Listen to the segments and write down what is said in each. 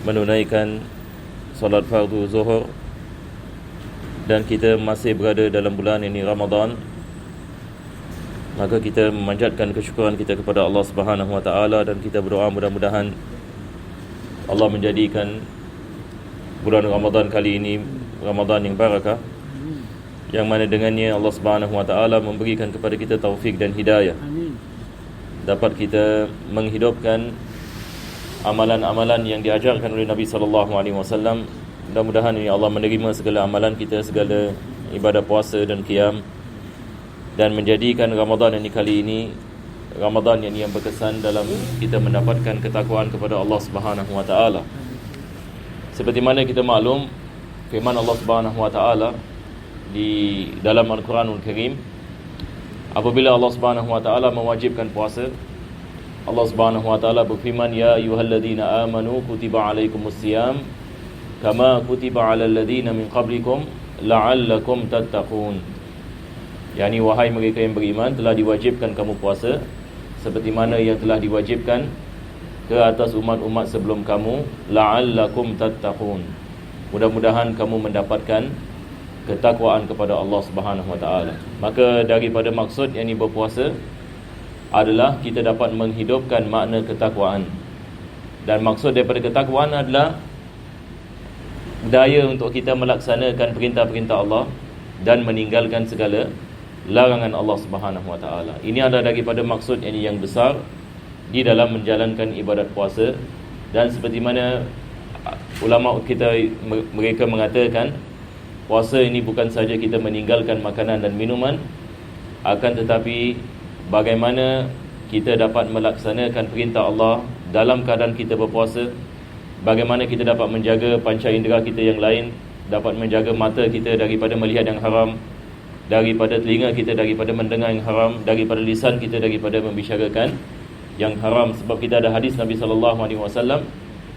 menunaikan solat fardu zuhur, dan kita masih berada dalam bulan ini Ramadan, maka kita memanjatkan kesyukuran kita kepada Allah Subhanahu wa taala dan kita berdoa mudah-mudahan Allah menjadikan bulan Ramadan kali ini Ramadan yang barakah, yang mana dengannya Allah Subhanahu wa taala memberikan kepada kita taufik dan hidayah. Dapat kita menghidupkan amalan-amalan yang diajarkan oleh Nabi sallallahu alaihi wasallam. Mudah-mudahan ya Allah menerima segala amalan kita, segala ibadah puasa dan qiyam, dan menjadikan Ramadan ini kali ini Ramadan yang berkesan dalam kita mendapatkan ketakwaan kepada Allah Subhanahu wa taala. Seperti mana kita maklum, firman Allah Subhanahu wa taala di dalam Al-Quranul Karim, apabila Allah Subhanahu wa taala mewajibkan puasa, Allah Subhanahu wa taala berfirman, ya ayyuhalladzina amanu kutiba alaikumusiyam kama kutiba alal ladzina min qablikum la'allakum tattaqun. Yani wahai mereka yang beriman, telah diwajibkan kamu puasa seperti mana yang telah diwajibkan ke atas umat-umat sebelum kamu, la'allakum tattaqun. Mudah-mudahan kamu mendapatkan ketakwaan kepada Allah Subhanahu wa taala. Maka daripada maksud yang ini berpuasa adalah kita dapat menghidupkan makna ketakwaan. Dan maksud daripada ketakwaan adalah daya untuk kita melaksanakan perintah-perintah Allah dan meninggalkan segala larangan Allah Subhanahu wa taala. Ini adalah daripada maksud yang besar di dalam menjalankan ibadat puasa. Dan seperti mana ulama kita mereka mengatakan, puasa ini bukan saja kita meninggalkan makanan dan minuman, akan tetapi bagaimana kita dapat melaksanakan perintah Allah dalam keadaan kita berpuasa, bagaimana kita dapat menjaga panca indera kita yang lain, dapat menjaga mata kita daripada melihat yang haram, daripada telinga kita daripada mendengar yang haram, daripada lisan kita daripada membicarakan yang haram. Sebab kita ada hadis Nabi SAW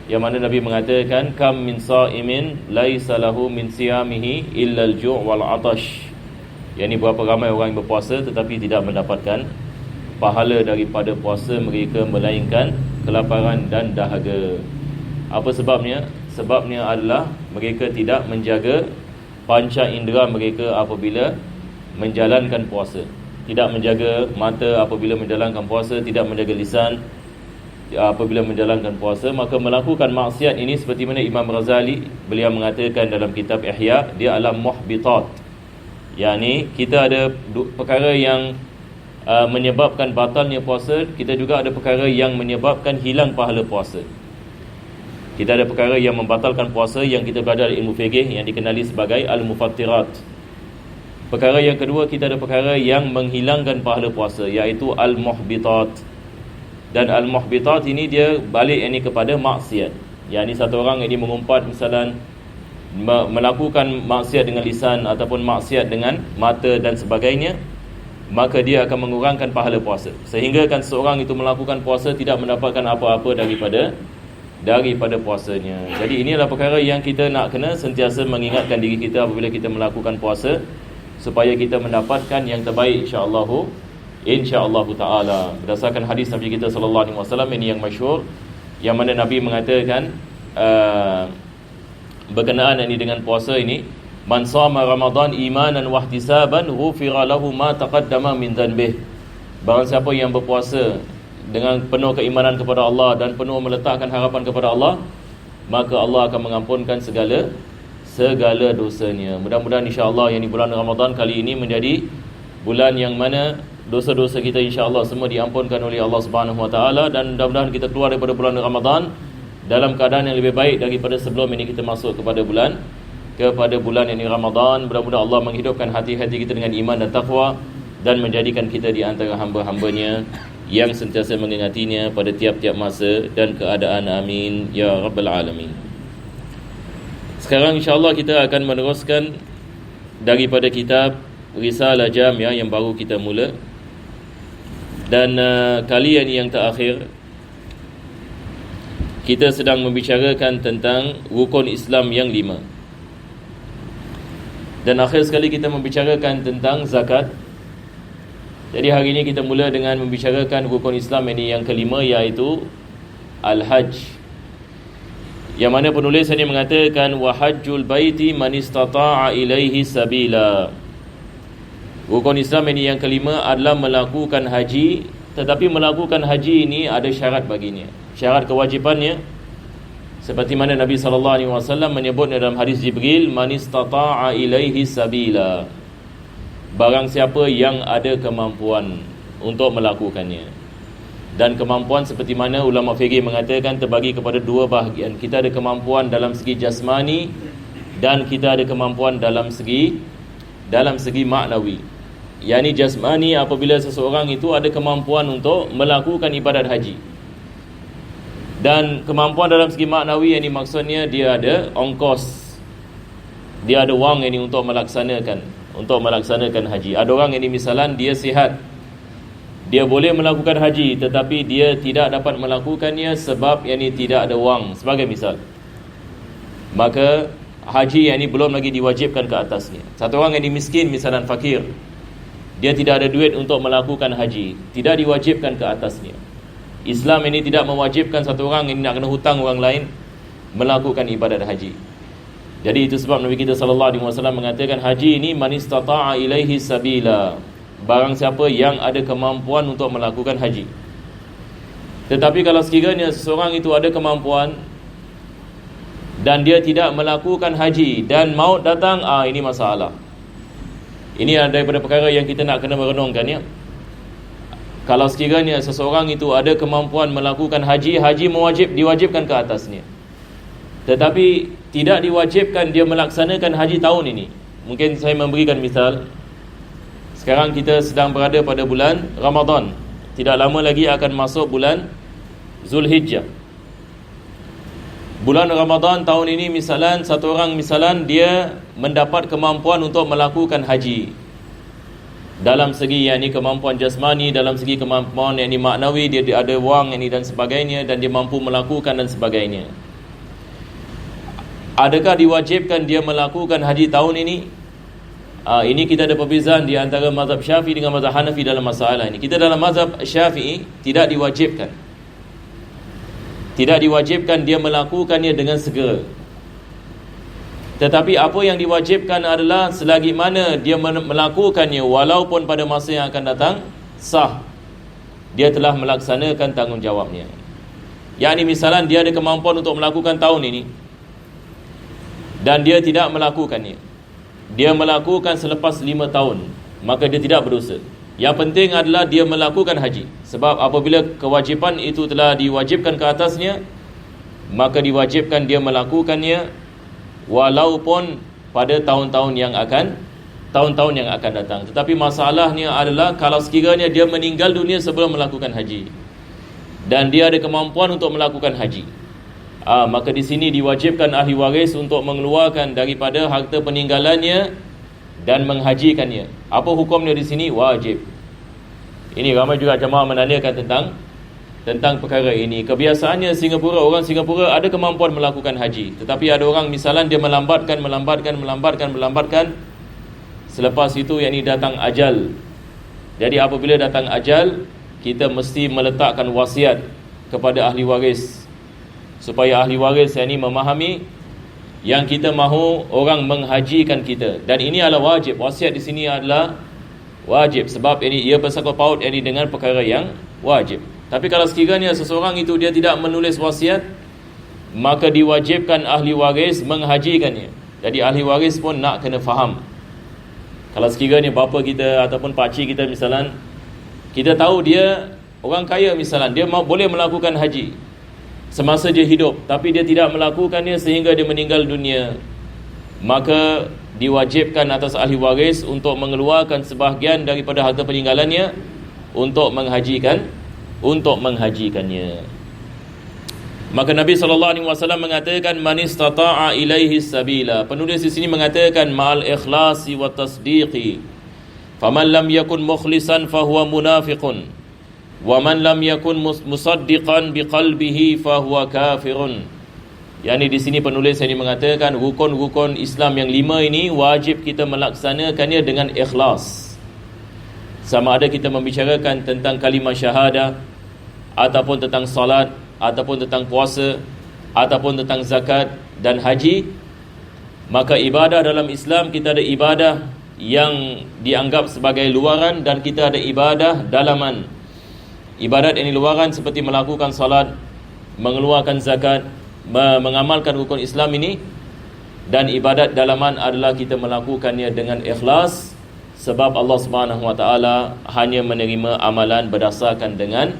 yang mana Nabi mengatakan, kam min sa'imin laisa lahu min siyamihi illa al-ju' wal 'atash. Yani berapa ramai orang yang berpuasa tetapi tidak mendapatkan pahala daripada puasa mereka melainkan kelaparan dan dahaga. Apa sebabnya? Sebabnya adalah mereka tidak menjaga panca indera mereka apabila menjalankan puasa. Tidak menjaga mata apabila menjalankan puasa, tidak menjaga lisan apabila menjalankan puasa, maka melakukan maksiat ini seperti mana Imam Ghazali beliau mengatakan dalam kitab Ihya, dia adalah muhbitat. Yani kita ada perkara yang menyebabkan batalnya puasa, kita juga ada perkara yang menyebabkan hilang pahala puasa. Kita ada perkara yang membatalkan puasa yang kita belajar ilmu fiqh yang dikenali sebagai al-mufattirat. Perkara yang kedua, kita ada perkara yang menghilangkan pahala puasa, iaitu al-muhbitat. Dan al-muhbitat ini dia balik ini kepada maksiat. Yang ini satu orang ini mengumpat misalnya melakukan maksiat dengan lisan ataupun maksiat dengan mata dan sebagainya, maka dia akan mengurangkan pahala puasa. Sehingga kan seorang itu melakukan puasa tidak mendapatkan apa-apa daripada puasanya. Jadi inilah perkara yang kita nak kena sentiasa mengingatkan diri kita apabila kita melakukan puasa, supaya kita mendapatkan yang terbaik insya-Allah taala. Berdasarkan hadis Nabi kita sallallahu alaihi wasallam ini yang masyhur, yang mana Nabi mengatakan berkenaan ini dengan puasa ini, man shama ramadan imanan wa ihtisaban ghufira lahu ma taqaddama min dhanbih. Barang siapa yang berpuasa dengan penuh keimanan kepada Allah dan penuh meletakkan harapan kepada Allah, maka Allah akan mengampunkan segala dosanya. Mudah-mudahan insya-Allah yang di bulan Ramadan kali ini menjadi bulan yang mana dosa-dosa kita insya-Allah semua diampunkan oleh Allah Subhanahu wa taala, dan mudah-mudahan kita keluar daripada bulan Ramadan dalam keadaan yang lebih baik daripada sebelum ini kita masuk kepada bulan ini Ramadan. Mudah-mudahan Allah menghidupkan hati-hati kita dengan iman dan takwa, dan menjadikan kita di antara hamba-hambanya yang sentiasa mengingatinya pada tiap-tiap masa dan keadaan. Amin ya rabbal alamin. Sekarang insya-Allah kita akan meneruskan daripada kitab Risalah Jamiah yang baru kita mula. Dan kali ini yang terakhir, kita sedang membicarakan tentang rukun Islam yang 5. Dan akhir sekali kita membicarakan tentang zakat. Jadi hari ini kita mula dengan membicarakan rukun Islam ini yang kelima, iaitu Al-Hajj. Yang mana penulis ini mengatakan wa hajjul baiti man istata'a ilaihi sabila. Rukun Islam ini yang kelima adalah melakukan haji, tetapi melakukan haji ini ada syarat baginya. Syarat kewajipannya seperti mana Nabi SAW menyebutnya dalam hadis Jibril, man istata'a ilaihi sabila. Barang siapa yang ada kemampuan untuk melakukannya. Dan kemampuan seperti mana ulama fikih mengatakan terbagi kepada dua bahagian. Kita ada kemampuan dalam segi jasmani dan kita ada kemampuan dalam segi maknawi. Yani jasmani apabila seseorang itu ada kemampuan untuk melakukan ibadat haji. Dan kemampuan dalam segi maknawi ini maksudnya dia ada ongkos, dia ada wang ini untuk melaksanakan haji. Ada orang ini misalan dia sihat, dia boleh melakukan haji tetapi dia tidak dapat melakukannya sebab yang ini tidak ada wang sebagai misal. Maka haji yang ini belum lagi diwajibkan ke atasnya. Satu orang yang ini miskin misalan fakir, dia tidak ada duit untuk melakukan haji, tidak diwajibkan ke atasnya. Islam ini tidak mewajibkan satu orang yang nak kena hutang orang lain melakukan ibadat haji. Jadi itu sebab Nabi kita SAW mengatakan haji ini man istata'a ilaihi sabila. Barang siapa yang ada kemampuan untuk melakukan haji. Tetapi kalau sekiranya seseorang itu ada kemampuan dan dia tidak melakukan haji dan maut datang, ini masalah. Ini adalah daripada perkara yang kita nak kena merenungkan ya. Kalau sekiranya seseorang itu ada kemampuan melakukan haji, diwajibkan ke atasnya. Tetapi tidak diwajibkan dia melaksanakan haji tahun ini. Mungkin saya memberikan misal. Sekarang kita sedang berada pada bulan Ramadan. Tidak lama lagi akan masuk bulan Zulhijjah. Bulan Ramadan tahun ini misalan satu orang misalan dia mendapat kemampuan untuk melakukan haji. Dalam segi yang ini kemampuan jasmani, dalam segi kemampuan yang ini maknawi, dia ada wang yang ini dan sebagainya, dan dia mampu melakukan dan sebagainya. Adakah diwajibkan dia melakukan haji tahun ini? Ini kita ada perbezaan di antara mazhab Syafi'i dengan mazhab Hanafi dalam masalah ini. Kita dalam mazhab Syafi'i tidak diwajibkan. Tidak diwajibkan dia melakukannya dengan segera. Tetapi apa yang diwajibkan adalah selagi mana dia melakukannya walaupun pada masa yang akan datang sah, dia telah melaksanakan tanggungjawabnya. Yang ini misalan dia ada kemampuan untuk melakukan tahun ini dan dia tidak melakukannya, dia melakukan selepas 5 tahun, maka dia tidak berdosa. Yang penting adalah dia melakukan haji. Sebab apabila kewajipan itu telah diwajibkan ke atasnya, maka diwajibkan dia melakukannya walaupun pada tahun-tahun yang akan datang. Tetapi masalahnya adalah kalau sekiranya dia meninggal dunia sebelum melakukan haji dan dia ada kemampuan untuk melakukan haji, maka di sini diwajibkan ahli waris untuk mengeluarkan daripada harta peninggalannya dan menghajikannya. Apa hukumnya di sini? Wajib. Ini ramai juga jemaah menanyakan tentang perkara ini. Kebiasaannya orang Singapura ada kemampuan melakukan haji, tetapi ada orang misalan dia melambatkan. Selepas itu yang ini datang ajal. Jadi apabila datang ajal, kita mesti meletakkan wasiat kepada ahli waris supaya ahli waris yang ini memahami yang kita mahu orang menghajikan kita, dan ini adalah wajib. Wasiat di sini adalah wajib sebab ini ia bersangkut paut ini dengan perkara yang wajib. Tapi kalau sekiranya seseorang itu dia tidak menulis wasiat, maka diwajibkan ahli waris menghajikannya. Jadi ahli waris pun nak kena faham. Kalau sekiranya bapa kita ataupun pakcik kita misalan, kita tahu dia orang kaya misalan, dia boleh melakukan haji semasa dia hidup, tapi dia tidak melakukannya sehingga dia meninggal dunia, maka diwajibkan atas ahli waris untuk mengeluarkan sebahagian daripada harta peninggalannya untuk menghajikannya. Maka Nabi SAW mengatakan man istata'a ilaihi sabila. Penulis di sini mengatakan ma'al ikhlasi wa tasdiqi. Faman lam yakun mukhlisan fahuwa munafiqun. Wa man lam yakun musaddiqan biqalbihi fahuwa kafirun. Yani di sini penulis ini mengatakan rukun-rukun Islam yang 5 ini wajib kita melaksanakannya dengan ikhlas. Sama ada kita membicarakan tentang kalimah syahadah, ataupun tentang salat, ataupun tentang puasa, ataupun tentang zakat dan haji, maka ibadah dalam Islam kita ada ibadah yang dianggap sebagai luaran dan kita ada ibadah dalaman. Ibadat yang di luaran seperti melakukan salat, mengeluarkan zakat, mengamalkan rukun Islam ini. Dan ibadat dalaman adalah kita melakukannya dengan ikhlas, sebab Allah Subhanahu Wa Taala hanya menerima amalan berdasarkan dengan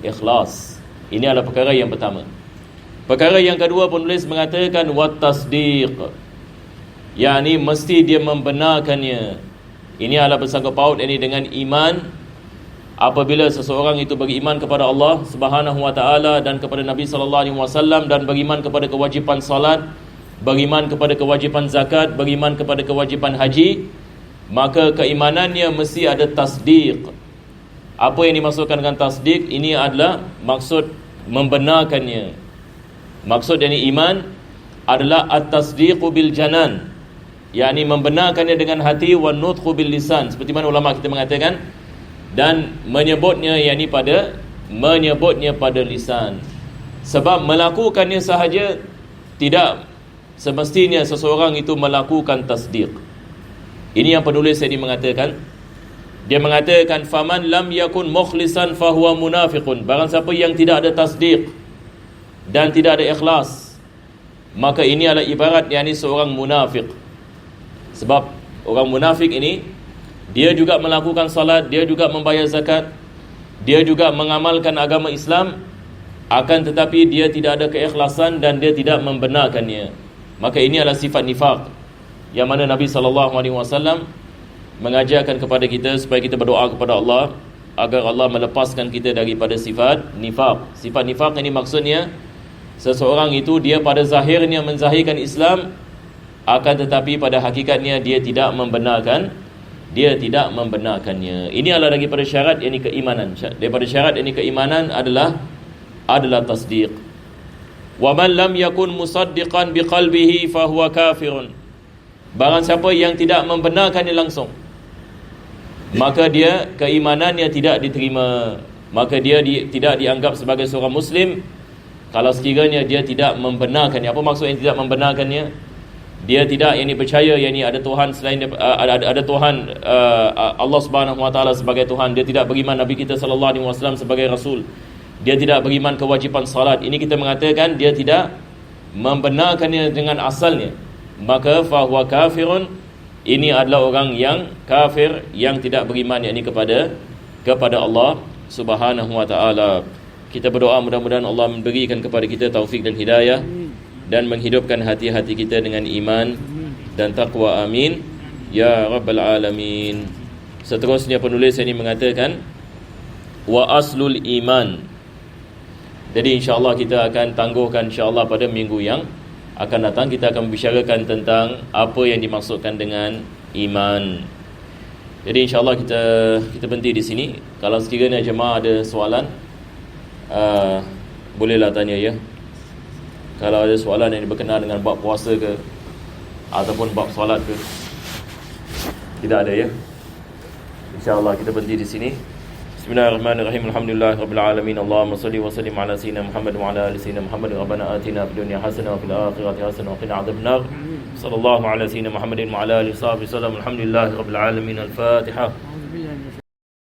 ikhlas. Ini adalah perkara yang pertama. Perkara yang kedua, penulis mengatakan wat tasdiq, yakni mesti dia membenarkannya. Ini adalah bersangkut paut ini dengan iman. Apabila seseorang itu beriman kepada Allah Subhanahu Wa Taala dan kepada Nabi sallallahu alaihi wasallam, dan beriman kepada kewajipan salat, beriman kepada kewajipan zakat, beriman kepada kewajipan haji, maka keimanannya mesti ada tasdiq. Apa yang dimaksudkan dengan tasdiq? Ini adalah maksud membenarkannya. Maksud dari iman adalah at-tasdiqu bil janan, yakni membenarkannya dengan hati, wa nutqu bil lisan, seperti mana ulama kita mengatakan, dan menyebutnya pada lisan. Sebab melakukannya sahaja tidak semestinya seseorang itu melakukan tasdiq. Ini yang penulis ini mengatakan. Dia mengatakan faman lam yakun mukhlisan fahuwa munafiqun. Barang siapa yang tidak ada tasdiq dan tidak ada ikhlas, maka ini adalah ibarat yakni seorang munafik. Sebab orang munafik ini, dia juga melakukan salat, dia juga membayar zakat, dia juga mengamalkan agama Islam, akan tetapi dia tidak ada keikhlasan dan dia tidak membenarkannya. Maka ini adalah sifat nifaq, yang mana Nabi SAW mengajarkan kepada kita supaya kita berdoa kepada Allah agar Allah melepaskan kita daripada sifat nifaq. Sifat nifaq ini maksudnya seseorang itu dia pada zahirnya menzahirkan Islam, akan tetapi pada hakikatnya dia tidak membenarkannya. Ini adalah daripada syarat yakni keimanan. Daripada syarat yakni keimanan adalah tasdiq. Wa man lam yakun musaddiqan biqalbihi fahuwa kafirun. Barang siapa yang tidak membenarkannya langsung, maka dia keimanannya tidak diterima, maka dia tidak dianggap sebagai seorang muslim kalau sekiranya dia tidak membenarkannya. Apa maksud yang tidak membenarkannya? Dia tidak percaya ada Tuhan selain ada Tuhan Allah Subhanahu Wa Taala sebagai Tuhan. Dia tidak beriman Nabi kita sallallahu alaihi wasallam sebagai rasul. Dia tidak beriman kewajipan salat. Ini kita mengatakan dia tidak membenarkannya dengan asalnya. Maka fahuwa kafirun, ini adalah orang yang kafir, yang tidak beriman kepada Allah Subhanahu Wa Taala. Kita berdoa mudah-mudahan Allah memberikan kepada kita taufik dan hidayah dan menghidupkan hati-hati kita dengan iman dan taqwa. Amin ya rabbal alamin. Seterusnya penulis ini mengatakan wa aslul iman. Jadi insya-Allah kita akan tangguhkan insya-Allah pada minggu yang akan datang. Kita akan membicarakan tentang apa yang dimaksudkan dengan iman. Jadi insya-Allah kita berhenti di sini. Kalau sekiranya jemaah ada soalan, bolehlah tanya ya. Kalau ada soalan yang berkenaan dengan bab puasa ke ataupun bab solat ke. Tidak ada ya. InsyaAllah kita berhenti di sini. Bismillahirrahmanirrahim. Alhamdulillahirabbil alamin. Allahumma shalli wa sallim ala sayyidina Muhammad wa ala ali sayyidina Muhammad. Rabbana atina fid dunya hasanah wa fil akhirati hasanah wa qina adzabannar. Sallallahu ala sayyidina Muhammadin wa ala alihi wa sahbihi sallam. Alhamdulillahirabbil alamin. Al-Fatihah.